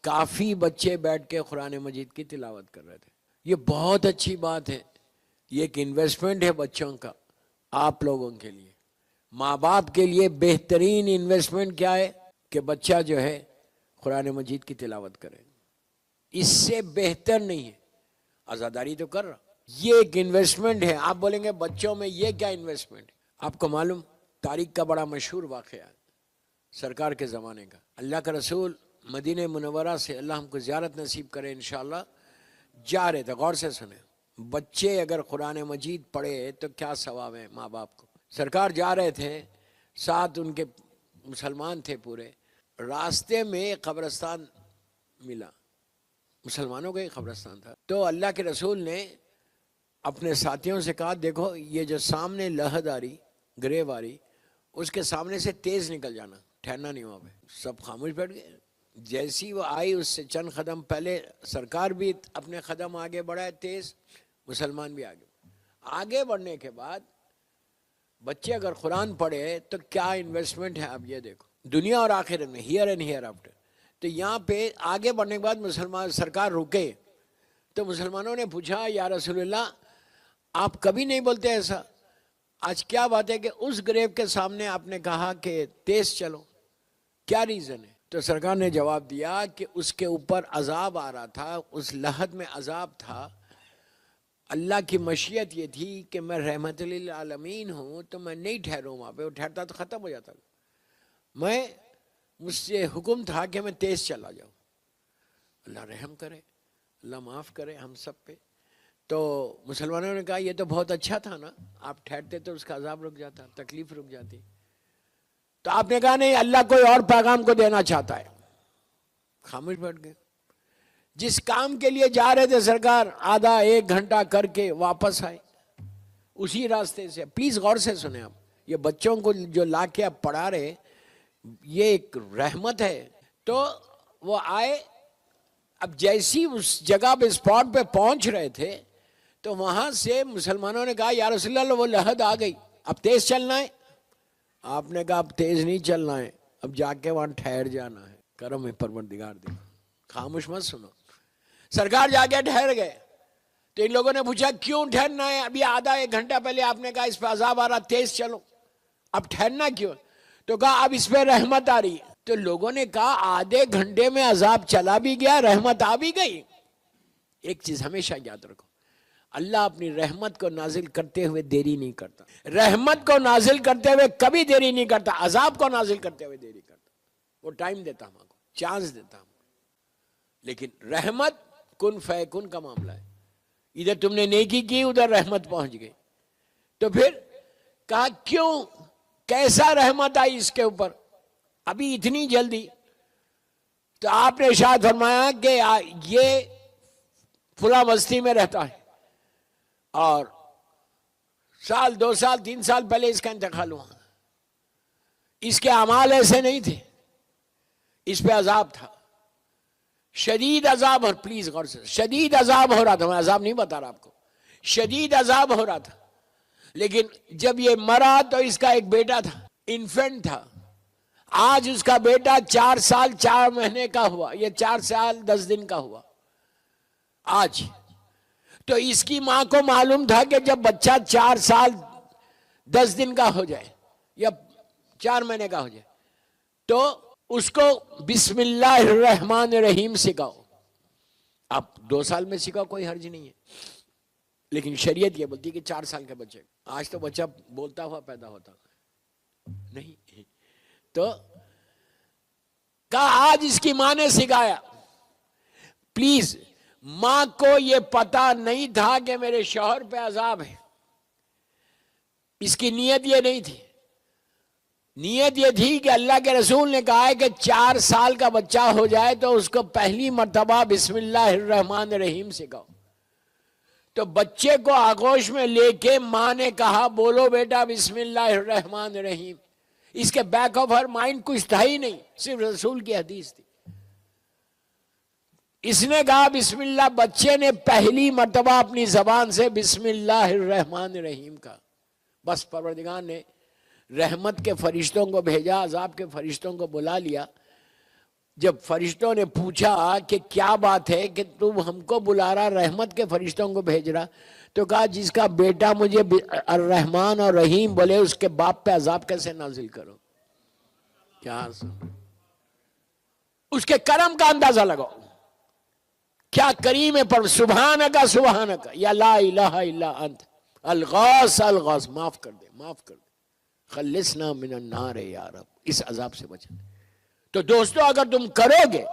کافی بچے بیٹھ کے قرآن مجید کی تلاوت کر رہے تھے. یہ بہت اچھی بات ہے. یہ ایک انویسٹمنٹ ہے بچوں کا آپ لوگوں کے لیے. ماں باپ کے لیے بہترین انویسٹمنٹ کیا ہے کہ بچہ جو ہے قرآن مجید کی تلاوت کرے. اس سے بہتر نہیں ہے. عزاداری تو کر رہا, یہ ایک انویسٹمنٹ ہے. آپ بولیں گے بچوں میں یہ کیا انویسٹمنٹ ہے؟ آپ کو معلوم تاریخ کا بڑا مشہور واقعہ ہے سرکار کے زمانے کا. اللہ کا رسول مدینہ منورہ سے, اللہ ہم کو زیارت نصیب کرے انشاءاللہ, جا رہے تھے. غور سے سنیں, بچے اگر قرآن مجید پڑھے تو کیا ثواب ہے ماں باپ کو. سرکار جا رہے تھے, ساتھ ان کے مسلمان تھے پورے. راستے میں ایک قبرستان ملا, مسلمانوں کا ایک قبرستان تھا. تو اللہ کے رسول نے اپنے ساتھیوں سے کہا دیکھو یہ جو سامنے لہد آ رہی, گریو آ رہی, اس کے سامنے سے تیز نکل جانا, ٹھہرنا نہیں وہاں پہ. سب خاموش بیٹھ گئے. جیسی وہ آئی اس سے چند قدم پہلے سرکار بھی اپنے قدم آگے بڑھائے تیز, مسلمان بھی آگے بڑھنے کے بعد بچے اگر قرآن پڑھے تو کیا انویسٹمنٹ ہے. اب یہ دیکھو دنیا اور آخرت میں, ہیئر اینڈ ہیئر آفٹر. تو یہاں پہ آگے بڑھنے کے بعد مسلمان سرکار رکے تو مسلمانوں نے پوچھا یا رسول اللہ آپ کبھی نہیں بولتے ایسا, آج کیا بات ہے کہ اس گریو کے سامنے آپ نے کہا کہ تیز چلو, کیا ریزن ہے؟ تو سرکار نے جواب دیا کہ اس کے اوپر عذاب آ رہا تھا, اس لحد میں عذاب تھا. اللہ کی مشیت یہ تھی کہ میں رحمت للعالمین ہوں تو میں نہیں ٹھہروں وہاں پہ, وہ ٹھہرتا تو ختم ہو جاتا. میں مجھ سے حکم تھا کہ میں تیز چلا جاؤں. اللہ رحم کرے, اللہ معاف کرے ہم سب پہ. تو مسلمانوں نے کہا یہ تو بہت اچھا تھا نا, آپ ٹھہرتے تو اس کا عذاب رک جاتا, تکلیف رک جاتی. تو آپ نے کہا نہیں اللہ کوئی اور پیغام کو دینا چاہتا ہے. خاموش بیٹھ گئے. جس کام کے لیے جا رہے تھے سرکار آدھا ایک گھنٹہ کر کے واپس آئے اسی راستے سے. پلیز غور سے سنیں آپ, یہ بچوں کو جو لا کے آپ پڑھا رہے یہ ایک رحمت ہے. تو وہ آئے, اب جیسی اس جگہ پہ اسپاٹ پہ پہنچ رہے تھے تو وہاں سے مسلمانوں نے کہا یا رسول اللہ وہ لہد آ گئی, اب تیز چلنا ہے. آپ نے کہا اب تیز نہیں چلنا ہے, اب جا کے وہاں ٹھہر جانا ہے. کرم ہے پروردگار دی, خاموش مت سنو. سرکار جا کے ٹھہر گئے. تو ان لوگوں نے پوچھا کیوں ٹھہرنا ہے, ابھی آدھا ایک گھنٹہ پہلے آپ نے کہا اس پہ عذاب آ رہا تیز چلو, اب ٹھہرنا کیوں؟ تو کہا اب اس پہ رحمت آ رہی ہے. تو لوگوں نے کہا آدھے گھنٹے میں عذاب چلا بھی گیا, رحمت آ بھی گئی. ایک چیز ہمیشہ یاد رکھو, اللہ اپنی رحمت کو نازل کرتے ہوئے دیری نہیں کرتا. رحمت کو نازل کرتے ہوئے کبھی دیری نہیں کرتا, عذاب کو نازل کرتے ہوئے دیری کرتا. وہ ٹائم دیتا ہم کو, چانس دیتا ہم کو. لیکن رحمت کن فیکن کا معاملہ ہے. ادھر تم نے نیکی کی ادھر رحمت پہنچ گئی. تو پھر کہا کیوں, کیسا رحمت آئی اس کے اوپر ابھی اتنی جلدی؟ تو آپ نے ارشاد فرمایا کہ یہ فلاں بستی میں رہتا ہے اور سال 2 سال 3 سال پہلے اس کا انتقال ہوا. اس کے اعمال ایسے نہیں تھے, اس پہ عذاب تھا, شدید عذاب. اور پلیز غور سے, شدید عذاب ہو رہا تھا, میں عذاب نہیں بتا رہا آپ کو, شدید عذاب ہو رہا تھا. لیکن جب یہ مرا تو اس کا ایک بیٹا تھا, انفینٹ تھا. آج اس کا بیٹا 4 سال 4 مہینے کا ہوا, یہ 4 سال 10 دن کا ہوا آج. تو اس کی ماں کو معلوم تھا کہ جب بچہ 4 سال 10 دن کا ہو جائے یا 4 مہینے کا ہو جائے تو اس کو بسم اللہ الرحمن الرحیم سکھاؤ. آپ 2 سال میں سکھاؤ, کوئی حرج نہیں ہے. لیکن شریعت یہ بولتی کہ 4 سال کے بچے, آج تو بچہ بولتا ہوا پیدا ہوتا نہیں. تو کہا آج اس کی ماں نے سکھایا. پلیز, ماں کو یہ پتا نہیں تھا کہ میرے شوہر پہ عذاب ہے, اس کی نیت یہ نہیں تھی. نیت یہ تھی کہ اللہ کے رسول نے کہا ہے کہ 4 سال کا بچہ ہو جائے تو اس کو پہلی مرتبہ بسم اللہ الرحمن الرحیم سکھاؤ. تو بچے کو آغوش میں لے کے ماں نے کہا بولو بیٹا بسم اللہ الرحمن الرحیم. اس کے بیک آف ہر مائنڈ کچھ تھا ہی نہیں, صرف رسول کی حدیث تھی. اس نے کہا بسم اللہ, بچے نے پہلی مرتبہ اپنی زبان سے بسم اللہ الرحمن الرحیم کہا. بس پروردگار نے رحمت کے فرشتوں کو بھیجا, عذاب کے فرشتوں کو بلا لیا. جب فرشتوں نے پوچھا کہ کیا بات ہے کہ تم ہم کو بلا رہا، رحمت کے فرشتوں کو بھیج رہا، تو کہا جس کا بیٹا مجھے الرحمن اور رحیم بولے اس کے باپ پہ عذاب کیسے نازل کرو؟ کیا اس کے کرم کا اندازہ لگاؤ، کیا کریم ہے، پر سبحانکا سبحانکا یا لا الہ الا انت الغاث الغاث، معاف کر دے، معاف کر دے، خلصنا من النار یا رب، اس عذاب سے بچا۔ تو دوستو اگر تم کرو گے،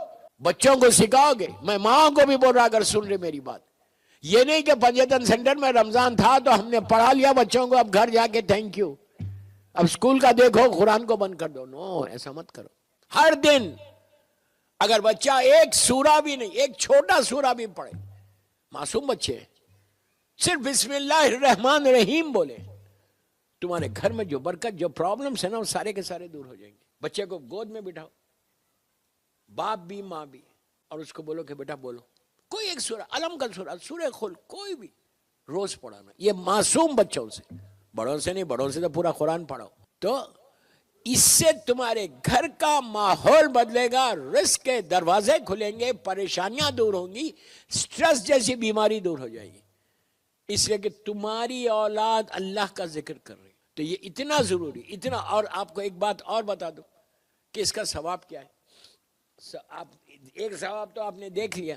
بچوں کو سکھاؤ گے، میں ماں کو بھی بول رہا اگر سن رہے میری بات، یہ نہیں کہ پنجتن سینٹر میں رمضان تھا تو ہم نے پڑھا لیا بچوں کو، اب گھر جا کے تھینک یو، اب اسکول کا دیکھو قرآن کو بند کر دو، نو، ایسا مت کرو۔ ہر دن اگر بچہ ایک سورہ بھی نہیں، ایک چھوٹا سورہ بھی پڑھے، معصوم بچے صرف بسم اللہ الرحمن الرحیم بولے، تمہارے گھر میں جو برکت، جو پرابلمز ہیں نا، وہ سارے کے سارے دور ہو جائیں گے۔ بچے کو گود میں بٹھاؤ، باپ بھی ماں بھی، اور اس کو بولو کہ بیٹا بولو کوئی ایک سورہ، علم کا سورہ، سورہ خلق، کوئی بھی روز پڑھانا، یہ معصوم بچوں سے، بڑوں سے نہیں، بڑوں سے تو پورا قرآن پڑھاؤ۔ تو اس سے تمہارے گھر کا ماحول بدلے گا، رزق کے دروازے کھلیں گے، پریشانیاں دور ہوں گی، سٹریس جیسی بیماری دور ہو جائے گی، اس لیے کہ تمہاری اولاد اللہ کا ذکر کر رہی۔ تو یہ اتنا ضروری، اتنا۔ اور آپ کو ایک بات اور بتا دوں کہ اس کا ثواب کیا ہے۔ آپ ایک ثواب تو آپ نے دیکھ لیا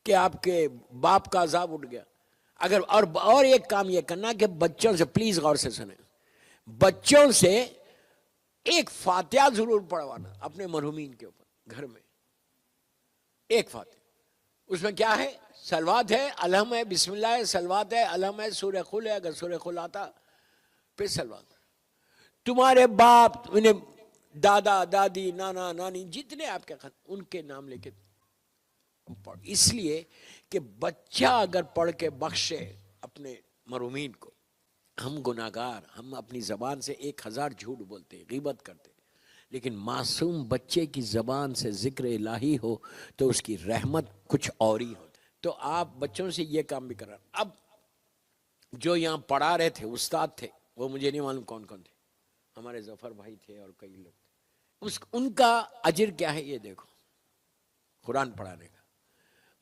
کہ آپ کے باپ کا عذاب اٹھ گیا۔ اگر اور ایک کام یہ کرنا کہ بچوں سے، پلیز غور سے سنیں، بچوں سے ایک فاتحہ ضرور پڑھوانا اپنے مرحومین کے اوپر گھر میں، ایک فاتحہ۔ اس میں کیا ہے؟ صلوات ہے، الحم ہے، بسم اللہ ہے، صلوات ہے، الحم ہے، سورہ قل ہے اگر سورہ قل آتا، پھر صلوات۔ تمہارے باپ، دادا دادی، نانا نانی، جتنے آپ کے ان کے نام لے کے پڑھ، اس لیے کہ بچہ اگر پڑھ کے بخشے اپنے مرحومین کو، ہم گناہگار، ہم اپنی زبان سے 1000 جھوٹ بولتے، غیبت کرتے، لیکن معصوم بچے کی زبان سے ذکر الہی ہو تو اس کی رحمت کچھ اور ہی ہوتی۔ تو آپ بچوں سے یہ کام بھی کر رہے۔ اب جو یہاں پڑھا رہے تھے استاد تھے، وہ مجھے نہیں معلوم کون کون تھے، ہمارے ظفر بھائی تھے اور کئی لوگ تھے، ان کا اجر کیا ہے یہ دیکھو، قرآن پڑھانے کا۔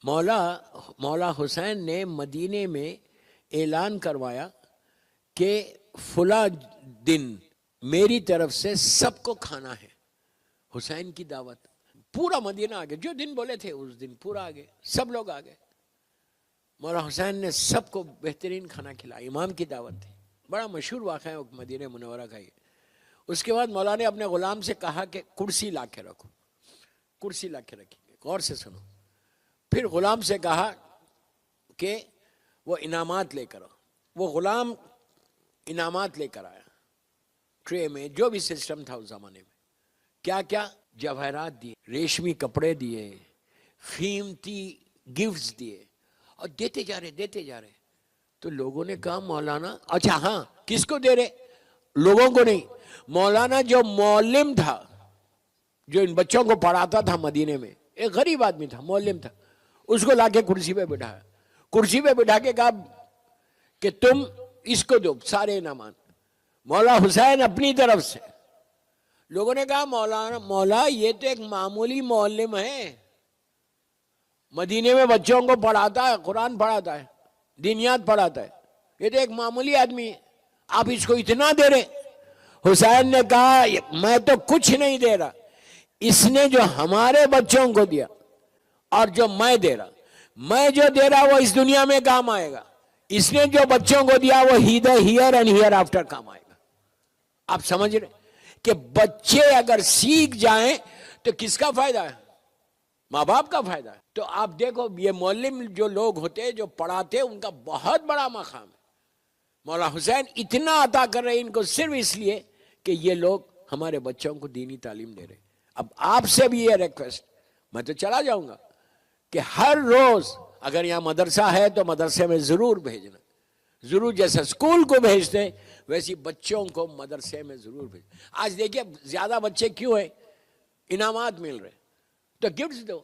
مولا حسین نے مدینے میں اعلان کروایا کہ فلاں دن میری طرف سے سب کو کھانا ہے، حسین کی دعوت، پورا مدینہ آ گیا، جو دن بولے تھے اس دن پورا آ گئے، سب لوگ آ گئے۔ مولا حسین نے سب کو بہترین کھانا کھلایا، امام کی دعوت تھی، بڑا مشہور واقعہ ہے مدینہ منورہ کا یہ۔ اس کے بعد مولا نے اپنے غلام سے کہا کہ کرسی لا کے رکھو، کرسی لا کے رکھیں گے، غور سے سنو۔ پھر غلام سے کہا کہ وہ انعامات لے کر آؤ، وہ غلام انعامات لے کر آیا، ٹرے میں جو بھی سسٹم تھا اس زمانے میں، کیا کیا جواہرات دیے، ریشمی کپڑے دیے، قیمتی گفٹس دیے، اور دیتے جا رہے۔ تو لوگوں نے کہا مولانا، اچھا ہاں کس کو دے رہے؟ لوگوں کو نہیں، مولانا جو معلم تھا، جو ان بچوں کو پڑھاتا تھا مدینے میں، ایک غریب آدمی تھا، معلم تھا، اس کو لا کے کرسی پہ بٹھایا، کرسی پہ بٹھا کے کہا کہ تم اس کو دو سارے انعامات۔ مولا حسین اپنی طرف سے، لوگوں نے کہا مولا یہ تو ایک معمولی معلم ہے، مدینے میں بچوں کو پڑھاتا ہے، قرآن پڑھاتا ہے، دینیات پڑھاتا ہے، یہ تو ایک معمولی آدمی ہے، آپ اس کو اتنا دے رہے؟ حسین نے کہا میں تو کچھ نہیں دے رہا، اس نے جو ہمارے بچوں کو دیا اور جو میں دے رہا، میں جو دے رہا وہ اس دنیا میں کام آئے گا، اس نے جو بچوں کو دیا وہ ہیئر اینڈ ہیئر آفٹر کام آئے گا۔ آپ سمجھ رہے کہ بچے اگر سیکھ جائیں تو کس کا فائدہ ہے؟ ماں باپ کا فائدہ ہے۔ تو آپ دیکھو یہ معلم جو لوگ ہوتے جو پڑھاتے ان کا بہت بڑا مقام ہے۔ مولا حسین اتنا عطا کر رہے ان کو صرف اس لیے کہ یہ لوگ ہمارے بچوں کو دینی تعلیم دے رہے۔ اب آپ سے بھی یہ ریکویسٹ، میں تو چلا جاؤں گا کہ ہر روز اگر یہاں مدرسہ ہے تو مدرسے میں ضرور بھیجنا، ضرور، جیسے اسکول کو بھیجتے ویسی بچوں کو مدرسے میں ضرور بھیج۔ آج دیکھیے زیادہ بچے کیوں ہیں؟ انعامات مل رہے تو گفٹس دو،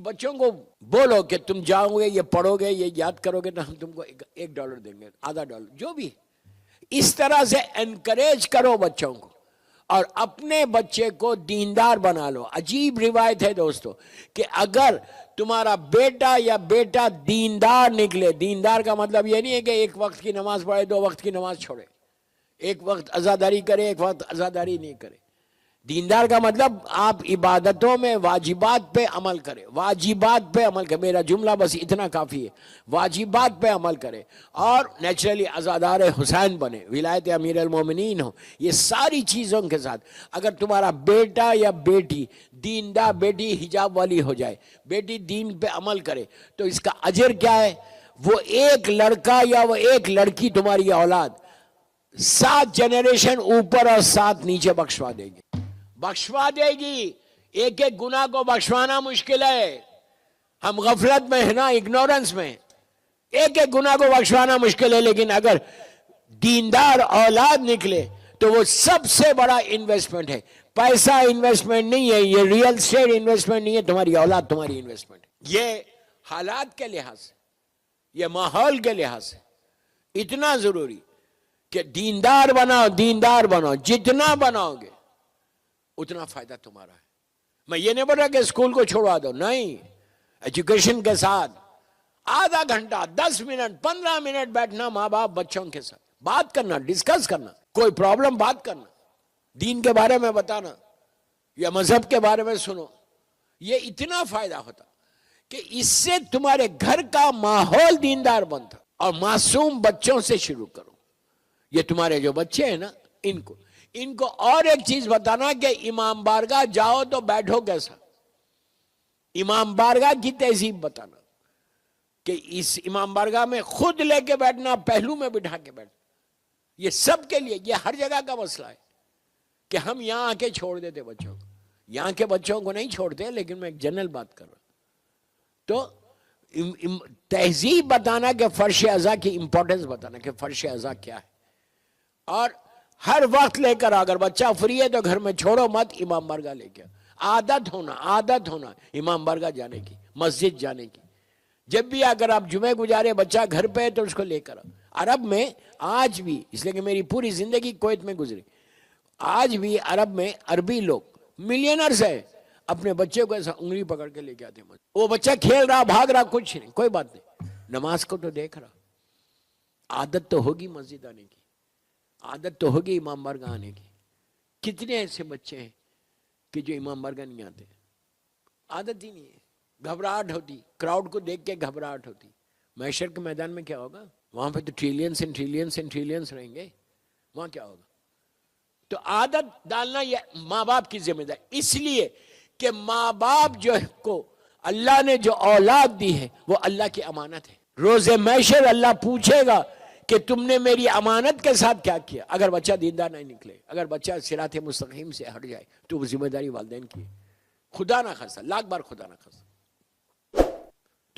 بچوں کو بولو کہ تم جاؤ گے، یہ پڑھو گے، یہ یاد کرو گے تو ہم تم کو $1 دیں گے، $0.5، جو بھی، اس طرح سے انکریج کرو بچوں کو۔ اور اپنے بچے کو دیندار بنا لو. عجیب روایت ہے دوستو کہ اگر تمہارا بیٹا یا بیٹا دیندار نکلے، دیندار کا مطلب یہ نہیں ہے کہ ایک وقت کی نماز پڑھے 2 وقت کی نماز چھوڑے، ایک وقت عزاداری کرے ایک وقت عزاداری نہیں کرے. دیندار کا مطلب آپ عبادتوں میں واجبات پہ عمل کرے، واجبات پہ عمل کرے. میرا جملہ بس اتنا کافی ہے، واجبات پہ عمل کرے اور نیچرلی عزادار حسین بنے، ولایت امیر المومنین ہو. یہ ساری چیزوں کے ساتھ اگر تمہارا بیٹا یا بیٹی دیندار، بیٹی حجاب والی ہو جائے، بیٹی دین پہ عمل کرے، تو اس کا اجر کیا ہے؟ وہ ایک لڑکا یا وہ ایک لڑکی تمہاری اولاد 7 جنریشن اوپر اور 7 نیچے بخشوا دے گی، بخشوا دے گی. ایک ایک گناہ کو بخشوانا مشکل ہے، ہم غفلت میں ہیں نا، اگنورنس میں. ایک ایک گناہ کو بخشوانا مشکل ہے، لیکن اگر دیندار اولاد نکلے تو وہ سب سے بڑا انویسٹمنٹ ہے. پیسہ انویسٹمنٹ نہیں ہے، یہ ریئل اسٹیٹ انویسٹمنٹ نہیں ہے، تمہاری اولاد تمہاری انویسٹمنٹ ہے. یہ حالات کے لحاظ سے، یہ ماحول کے لحاظ سے اتنا ضروری کہ دیندار بناؤ، دیندار بناؤ. جتنا بناؤ گے اتنا فائدہ تمہارا ہے. میں یہ نہیں بول رہا کہ اسکول کو چھوڑوا دو، نہیں. ایجوکیشن کے ساتھ آدھا گھنٹہ 10 منٹ 15 منٹ بیٹھنا ماں باپ بچوں کے ساتھ، بات کرنا، ڈسکس کرنا، کوئی پرابلم بات کرنا، دین کے بارے میں بتانا یا مذہب کے بارے میں سنو. یہ اتنا فائدہ ہوتا کہ اس سے تمہارے گھر کا ماحول دیندار بنتا. اور معصوم بچوں سے شروع کرو. یہ تمہارے جو بچے ہیں نا، ان کو اور ایک چیز بتانا کہ امام بارگاہ جاؤ تو بیٹھو کیسا، امام بارگاہ کی تہذیب بتانا کہ اس امام بارگاہ میں خود لے کے بیٹھنا، پہلو میں بٹھا کے بیٹھنا. یہ سب کے لیے، یہ ہر جگہ کا مسئلہ ہے کہ ہم یہاں آ کے چھوڑ دیتے بچوں کو. یہاں کے بچوں کو نہیں چھوڑتے، لیکن میں ایک جنرل بات کر رہا ہوں. تو تہذیب بتانا کہ فرش اعضاء کی امپورٹنس بتانا کہ فرش اعضاء کیا ہے. اور ہر وقت لے کر، اگر بچہ فری ہے تو گھر میں چھوڑو مت، امام بارگاہ لے کے عادت ہونا امام بارگاہ جانے کی، مسجد جانے کی. جب بھی اگر آپ جمعہ گزارے بچہ گھر پہ ہے تو اس کو لے کر. عرب میں آج بھی، اس لیے کہ میری پوری زندگی کویت میں گزری، آج بھی عرب میں عربی لوگ ملینرز ہیں، اپنے بچے کو ایسا انگلی پکڑ کے لے کے آتے ہیں. وہ بچہ کھیل رہا، بھاگ رہا، کچھ نہیں، کوئی بات نہیں، نماز کو تو دیکھ رہا. عادت تو ہوگی مسجد آنے کی، عادت تو ہوگی امام بارگاہ آنے کی. کتنے ایسے بچے ہیں کہ جو امام بارگاہ نہیں آتے، عادت ہی نہیں ہے. گھبراہٹ ہوتی، کراؤڈ کو دیکھ کے گھبراہٹ ہوتی. محشر کے میدان میں کیا ہوگا؟ وہاں پہ تو trillions and trillions and trillions رہیں گے، وہاں کیا ہوگا؟ تو عادت ڈالنا یہ ماں باپ کی ذمہ داری. اس لیے کہ ماں باپ جو کو اللہ نے جو اولاد دی ہے وہ اللہ کی امانت ہے. روز محشر اللہ پوچھے گا کہ تم نے میری امانت کے ساتھ کیا کیا. اگر بچہ دیندار نہیں نکلے، اگر بچہ صراط مستقیم سے ہٹ جائے تو وہ ذمہ داری والدین کی ہے. خدا نہ خاصہ، لاکھ بار خدا نہ خاصہ.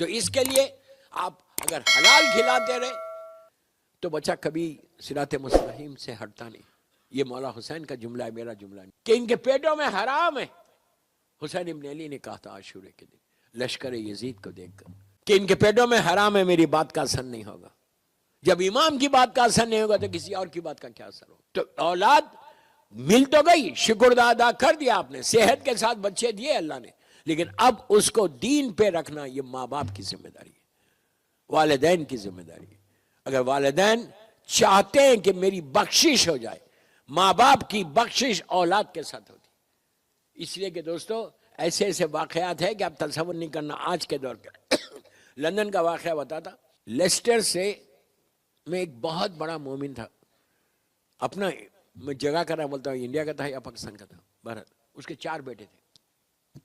تو اس کے لیے آپ اگر حلال کھلاتے رہے تو بچہ کبھی صراط مستقیم سے ہٹتا نہیں. یہ مولا حسین کا جملہ ہے، میرا جملہ نہیں کہ ان کے پیٹوں میں حرام ہے. حسین ابن علی نے کہا تھا عاشورے کے دن لشکر یزید کو دیکھ کر کہ ان کے پیٹوں میں حرام ہے، میری بات کا اثر نہیں ہوگا. جب امام کی بات کا اثر نہیں ہوگا تو کسی اور کی بات کا کیا اثر ہوگا؟ تو اولاد مل تو گئی، شکر ادا کر دیا آپ نے، صحت کے ساتھ بچے دیے اللہ نے، لیکن اب اس کو دین پہ رکھنا یہ ماں باپ کی ذمہ داری ہے، والدین کی ذمہ داری ہے. اگر والدین چاہتے ہیں کہ میری بخشش ہو جائے، ماں باپ کی بخشش اولاد کے ساتھ ہوتی. اس لیے کہ دوستو ایسے ایسے واقعات ہیں کہ آپ تصور نہیں کرنا. آج کے دور کے لندن کا واقعہ بتاتا. لیسٹر سے میں ایک بہت بڑا مومن تھا، اپنا میں جگہ کا نام بولتا ہوں، انڈیا کا تھا یا پاکستان کا تھا، بھارت. اس کے 4 بیٹے تھے.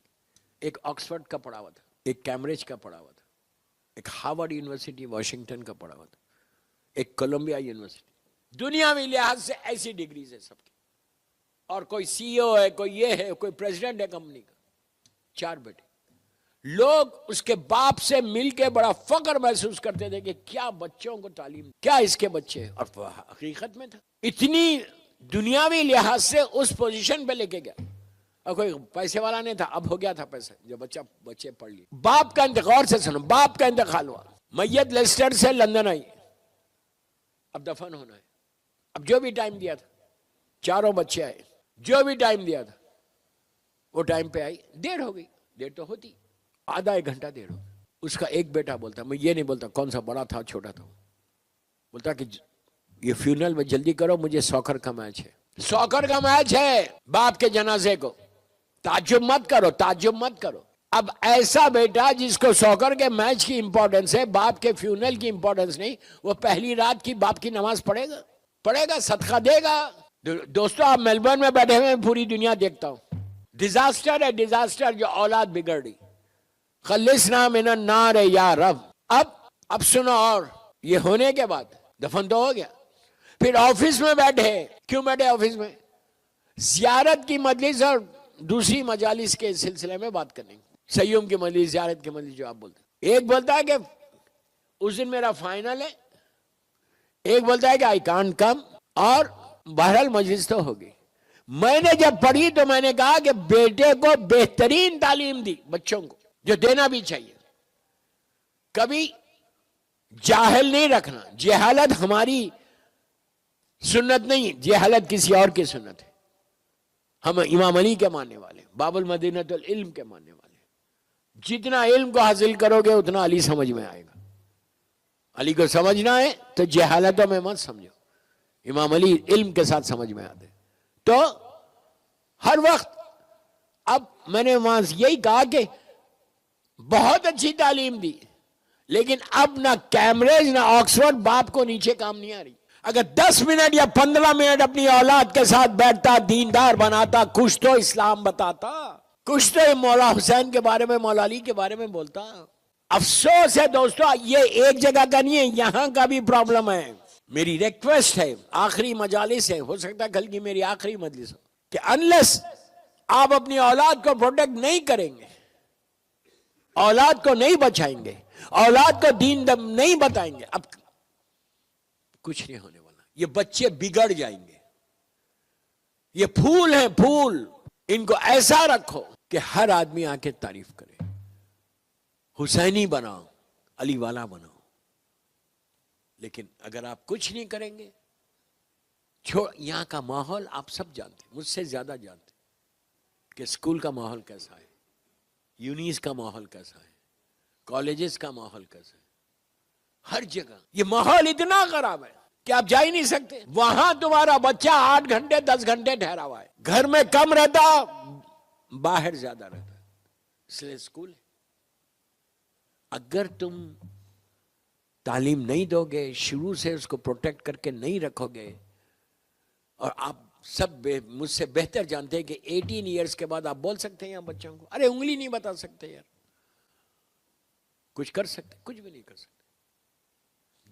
ایک آکسفورڈ کا پڑھا ہوا تھا، ایک کیمبرج کا پڑھا ہوا تھا، ایک ہارورڈ یونیورسٹی واشنگٹن کا پڑھا ہوا تھا، ایک کولمبیا یونیورسٹی. دنیاوی لحاظ سے ایسی ڈگریز ہے سب کی، اور کوئی سی او ہے، کوئی یہ ہے، کوئی پریزیڈنٹ ہے کمپنی کا. 4 بیٹے. لوگ اس کے باپ سے مل کے بڑا فخر محسوس کرتے تھے کہ کیا بچوں کو تعلیم، کیا اس کے بچے. اور حقیقت میں تھا، اتنی دنیاوی لحاظ سے اس پوزیشن پہ لے کے گیا. اور کوئی پیسے والا نہیں تھا، اب ہو گیا تھا پیسے جو بچے پڑھ لی. باپ کا انتقال سے سنو، باپ کا انتقال ہوا، میت لیسٹر سے لندن آئی، اب دفن ہونا ہے. اب جو بھی ٹائم دیا تھا، 4 بچے آئے. جو بھی ٹائم دیا تھا وہ ٹائم پہ آئی. دیر ہو گئی, دیر تو ہوتی, آدھا ایک گھنٹہ دیر ہو گئی. اس کا ایک بیٹا بولتا, میں یہ نہیں بولتا کون سا بڑا تھا چھوٹا تھا, بولتا کہ یہ فیونل میں جلدی کرو, مجھے سوکر کا میچ ہے. سوکر کا میچ ہے باپ کے جنازے کو, تعجب مت کرو, تعجب مت کرو. اب ایسا بیٹا جس کو سوکر کے میچ کی امپورٹنس ہے, باپ کے فیونل کی امپورٹنس نہیں, وہ پہلی رات کی باپ کی نماز پڑھے گا, صدقہ دے گا. دوستو آپ میلبرن میں بیٹھے ہوئے, پوری دنیا دیکھتا ہوں. ڈیزاسٹر ہے ڈیزاسٹر, جو اولاد بگڑ رہی. خلصنا من النار یا رب. اب سنو, اور یہ ہونے کے بعد دفن تو ہو گیا, پھر آفس میں بیٹھے. کیوں بیٹھے آفس میں؟ زیارت کی مجلس اور دوسری مجالس کے سلسلے میں بات کرنے. سیوم کی مجلس, زیارت کی مجلس جو آپ بولتے ہیں. ایک بولتا ہے کہ اس دن میرا فائنل ہے, ایک بولتا ہے کہ آئی کانٹ کم. اور بہرحال مجلس تو ہوگی. میں نے جب پڑھی تو میں نے کہا کہ بیٹے کو بہترین تعلیم دی, بچوں کو جو دینا بھی چاہیے. کبھی جاہل نہیں رکھنا. جہالت ہماری سنت نہیں, جہالت کسی اور کی سنت ہے. ہم امام علی کے ماننے والے, باب المدینۃ العلم کے ماننے والے. جتنا علم کو حاصل کرو گے اتنا علی سمجھ میں آئے گا. علی کو سمجھنا ہے تو جہالتوں میں مت سمجھو, امام علی علم کے ساتھ سمجھ میں آتے. تو ہر وقت, اب میں نے وہاں یہی کہا کہ بہت اچھی تعلیم دی, لیکن اب نہ کیمریج نہ آکسفورڈ باپ کو نیچے کام نہیں آ رہی. اگر 10 منٹ یا 15 منٹ اپنی اولاد کے ساتھ بیٹھتا, دیندار بناتا, کچھ تو اسلام بتاتا, کچھ تو مولا حسین کے بارے میں, مولا علی کے بارے میں بولتا. افسوس ہے دوستو, یہ ایک جگہ کا نہیں ہے, یہاں کا بھی پرابلم ہے. میری ریکویسٹ ہے, آخری مجالس ہے, ہو سکتا ہے کل کی میری آخری مجلس ہو, کہ انلیس آپ اپنی اولاد کو پروٹیکٹ نہیں کریں گے, اولاد کو نہیں بچائیں گے, اولاد کو دین نہیں بتائیں گے, اب کچھ نہیں ہونے والا. یہ بچے بگڑ جائیں گے. یہ پھول ہیں پھول, ان کو ایسا رکھو کہ ہر آدمی آ کے تعریف کرے. حسینی بناؤ, علی والا بناؤ. لیکن اگر آپ کچھ نہیں کریں گے, یہاں کا ماحول آپ سب جانتے, مجھ سے زیادہ جانتے کہ اسکول کا ماحول کیسا ہے, یونیز کا ماحول کیسا ہے, کالجز کا ماحول کیسا ہے. ہر جگہ یہ ماحول اتنا خراب ہے کہ آپ جا ہی نہیں سکتے. وہاں تمہارا بچہ 8 گھنٹے 10 گھنٹے ٹھہرا ہوا ہے, گھر میں کم رہتا, باہر زیادہ رہتا. اس لیے اسکول ہے. اگر تم تعلیم نہیں دو گے, شروع سے اس کو پروٹیکٹ کر کے نہیں رکھو گے, اور آپ سب مجھ سے بہتر جانتے ہیں کہ 18 ایئرز کے بعد آپ بول سکتے ہیں یہاں بچوں کو, ارے انگلی نہیں بتا سکتے یار, کچھ کر سکتے, کچھ بھی نہیں کر سکتے.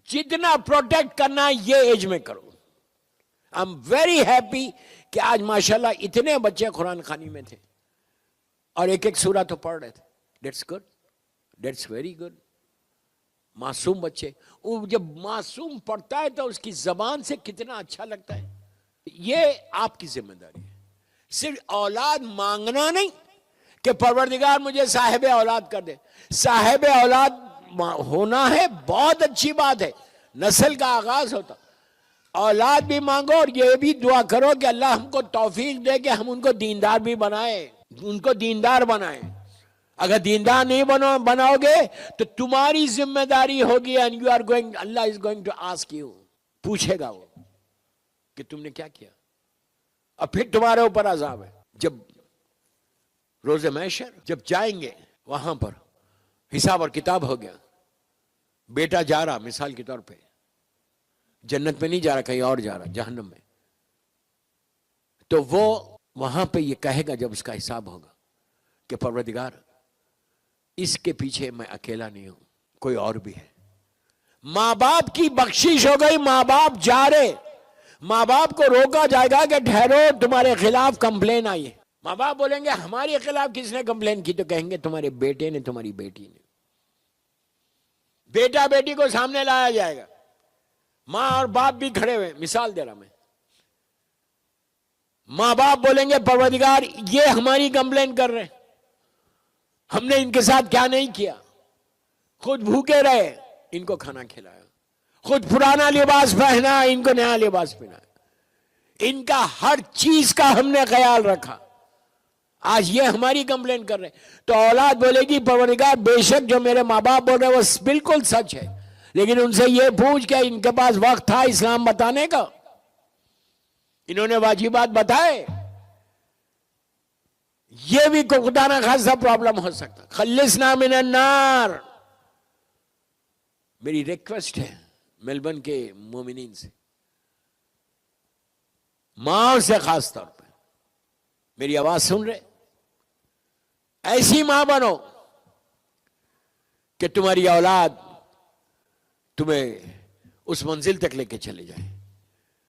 جتنا پروٹیکٹ کرنا یہ ایج میں کرو. آئی ایم ویری ہیپی کہ آج ماشاءاللہ اتنے بچے قرآن خوانی میں تھے اور ایک ایک سورہ تو پڑھ رہے تھے. That's good, that's very good. معصوم بچے, وہ جب معصوم پڑھتا ہے تو اس کی زبان سے کتنا اچھا لگتا ہے. یہ آپ کی ذمہ داری ہے. صرف اولاد مانگنا نہیں کہ پروردگار مجھے صاحب اولاد کر دے. صاحب اولاد ہونا ہے, بہت اچھی بات ہے, نسل کا آغاز ہوتا. اولاد بھی مانگو اور یہ بھی دعا کرو کہ اللہ ہم کو توفیق دے کہ ہم ان کو دیندار بھی بنائیں, ان کو دیندار بنائیں. اگر دیندار نہیں بناؤ گے تو تمہاری ذمہ داری ہوگی, and you are going, Allah is going to ask you, پوچھے گا وہ کہ تم نے کیا کیا, اور پھر تمہارے اوپر عذاب ہے. جب روز محشر جب جائیں گے وہاں پر حساب اور کتاب ہو گیا, بیٹا جا رہا مثال کے طور پہ جنت میں نہیں جا رہا, کہیں اور جا رہا, جہنم میں, تو وہ وہاں پہ یہ کہے گا جب اس کا حساب ہوگا کہ پروردگار اس کے پیچھے میں اکیلا نہیں ہوں, کوئی اور بھی ہے. ماں باپ کی بخشش ہو گئی, ماں باپ جا رہے, ماں باپ کو روکا جائے گا کہ ٹھہرو تمہارے خلاف کمپلین آئی ہے. ماں باپ بولیں گے ہمارے خلاف کس نے کمپلین کی, تو کہیں گے تمہارے بیٹے نے, تمہاری بیٹی نے. بیٹا بیٹی کو سامنے لایا جائے گا, ماں اور باپ بھی کھڑے ہوئے, مثال دے رہا میں. ماں باپ بولیں گے پروردگار یہ ہماری کمپلین کر رہے, ہم نے ان کے ساتھ کیا نہیں کیا, خود بھوکے رہے, ان کو کھانا کھلایا, خود پرانا لباس پہنا, ان کو نیا لباس پہنایا, ان کا ہر چیز کا ہم نے خیال رکھا. آج یہ ہماری کمپلین کر رہے ہیں. تو اولاد بولے گی پروردگار بے شک جو میرے ماں باپ بول رہے ہیں وہ بالکل سچ ہے، لیکن ان سے یہ پوچھ کہ ان کے پاس وقت تھا اسلام بتانے کا؟ انہوں نے واجبات بتائے؟ یہ بھی خدا نہ خاصا پرابلم ہو سکتا. خلصنا من النار. میری ریکویسٹ ہے میلبرن کے مومنین سے، ماں سے خاص طور پہ، میری آواز سن رہے؟ ایسی ماں بنو کہ تمہاری اولاد تمہیں اس منزل تک لے کے چلے جائے.